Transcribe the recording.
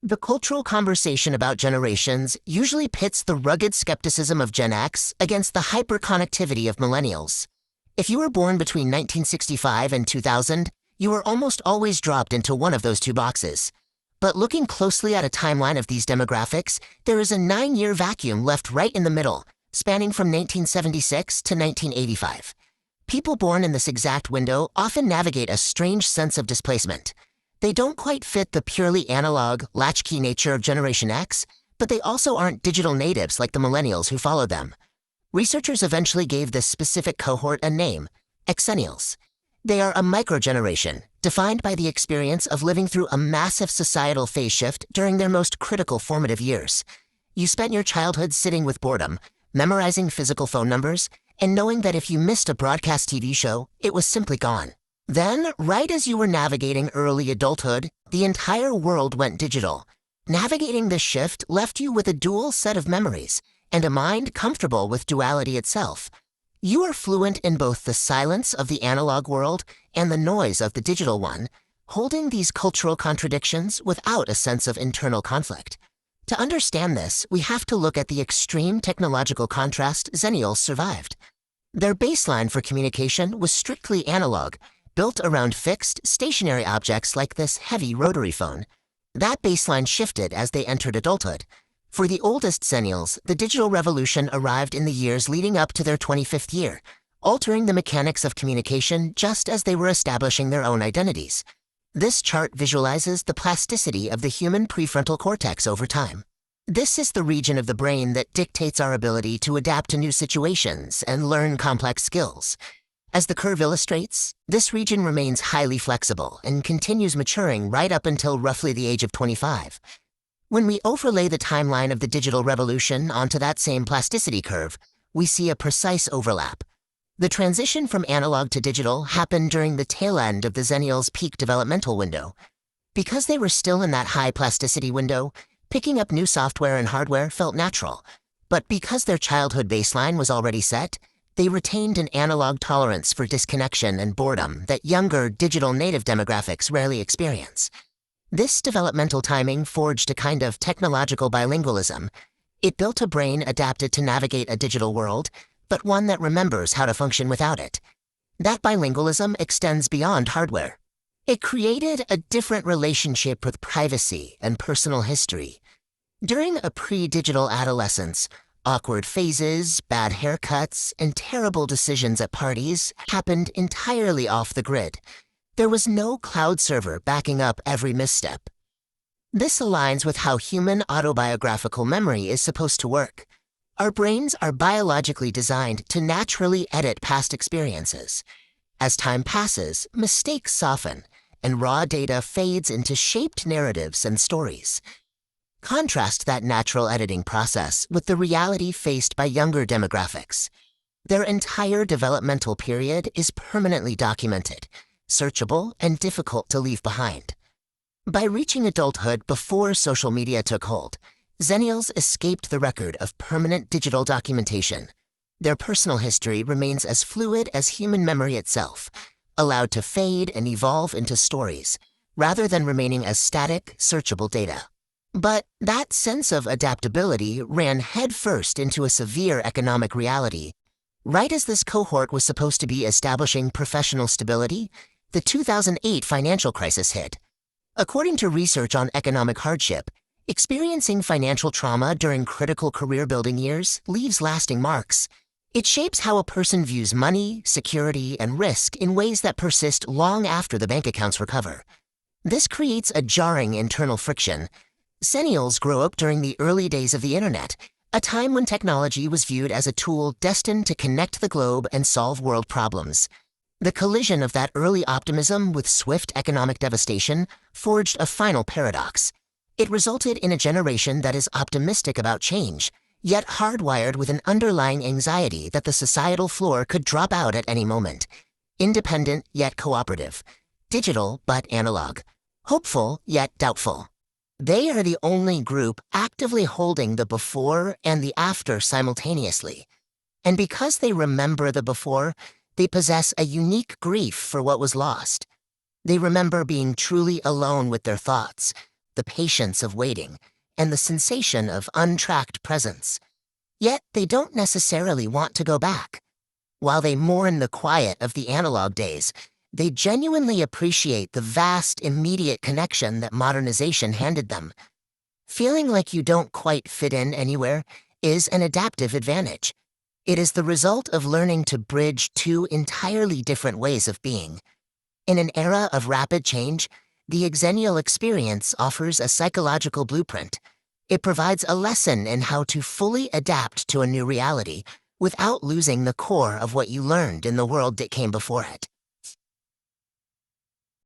The cultural conversation about generations usually pits the rugged skepticism of Gen X against the hyperconnectivity of millennials. If you were born between 1965 and 2000, you were almost always dropped into one of those two boxes. But looking closely at a timeline of these demographics, there is a 9-year vacuum left right in the middle, spanning from 1976 to 1985. People born in this exact window often navigate a strange sense of displacement. They don't quite fit the purely analog, latchkey nature of Generation X, but they also aren't digital natives like the millennials who followed them. Researchers eventually gave this specific cohort a name, Xennials. They are a microgeneration, defined by the experience of living through a massive societal phase shift during their most critical formative years. You spent your childhood sitting with boredom, memorizing physical phone numbers, and knowing that if you missed a broadcast TV show, it was simply gone. Then, right as you were navigating early adulthood, the entire world went digital. Navigating this shift left you with a dual set of memories, and a mind comfortable with duality itself. You are fluent in both the silence of the analog world and the noise of the digital one, holding these cultural contradictions without a sense of internal conflict. To understand this, we have to look at the extreme technological contrast Xennials survived. Their baseline for communication was strictly analog, built around fixed, stationary objects like this heavy rotary phone. That baseline shifted as they entered adulthood. For the oldest Xennials, the digital revolution arrived in the years leading up to their 25th year, altering the mechanics of communication just as they were establishing their own identities. This chart visualizes the plasticity of the human prefrontal cortex over time. This is the region of the brain that dictates our ability to adapt to new situations and learn complex skills. As the curve illustrates, this region remains highly flexible and continues maturing right up until roughly the age of 25. When we overlay the timeline of the digital revolution onto that same plasticity curve, we see a precise overlap. The transition from analog to digital happened during the tail end of the Xennials' peak developmental window. Because they were still in that high plasticity window, picking up new software and hardware felt natural. But because their childhood baseline was already set, they retained an analog tolerance for disconnection and boredom that younger, digital native demographics rarely experience. This developmental timing forged a kind of technological bilingualism. It built a brain adapted to navigate a digital world, but one that remembers how to function without it. That bilingualism extends beyond hardware. It created a different relationship with privacy and personal history. During a pre-digital adolescence, awkward phases, bad haircuts, and terrible decisions at parties happened entirely off the grid. There was no cloud server backing up every misstep. This aligns with how human autobiographical memory is supposed to work. Our brains are biologically designed to naturally edit past experiences. As time passes, mistakes soften, and raw data fades into shaped narratives and stories. Contrast that natural editing process with the reality faced by younger demographics. Their entire developmental period is permanently documented, searchable, and difficult to leave behind. By reaching adulthood before social media took hold, Xennials escaped the record of permanent digital documentation. Their personal history remains as fluid as human memory itself, allowed to fade and evolve into stories, rather than remaining as static, searchable data. But that sense of adaptability ran headfirst into a severe economic reality. Right as this cohort was supposed to be establishing professional stability, the 2008 financial crisis hit. According to research on economic hardship, experiencing financial trauma during critical career-building years leaves lasting marks. It shapes how a person views money, security, and risk in ways that persist long after the bank accounts recover. This creates a jarring internal friction. Xennials grew up during the early days of the internet, a time when technology was viewed as a tool destined to connect the globe and solve world problems. The collision of that early optimism with swift economic devastation forged a final paradox. It resulted in a generation that is optimistic about change, yet hardwired with an underlying anxiety that the societal floor could drop out at any moment. Independent yet cooperative. Digital but analog. Hopeful yet doubtful. They are the only group actively holding the before and the after simultaneously. And because they remember the before, they possess a unique grief for what was lost. They remember being truly alone with their thoughts, the patience of waiting, and the sensation of untracked presence. Yet they don't necessarily want to go back. While they mourn the quiet of the analog days, they genuinely appreciate the vast, immediate connection that modernization handed them. Feeling like you don't quite fit in anywhere is an adaptive advantage. It is the result of learning to bridge two entirely different ways of being. In an era of rapid change, the Xennial experience offers a psychological blueprint. It provides a lesson in how to fully adapt to a new reality without losing the core of what you learned in the world that came before it.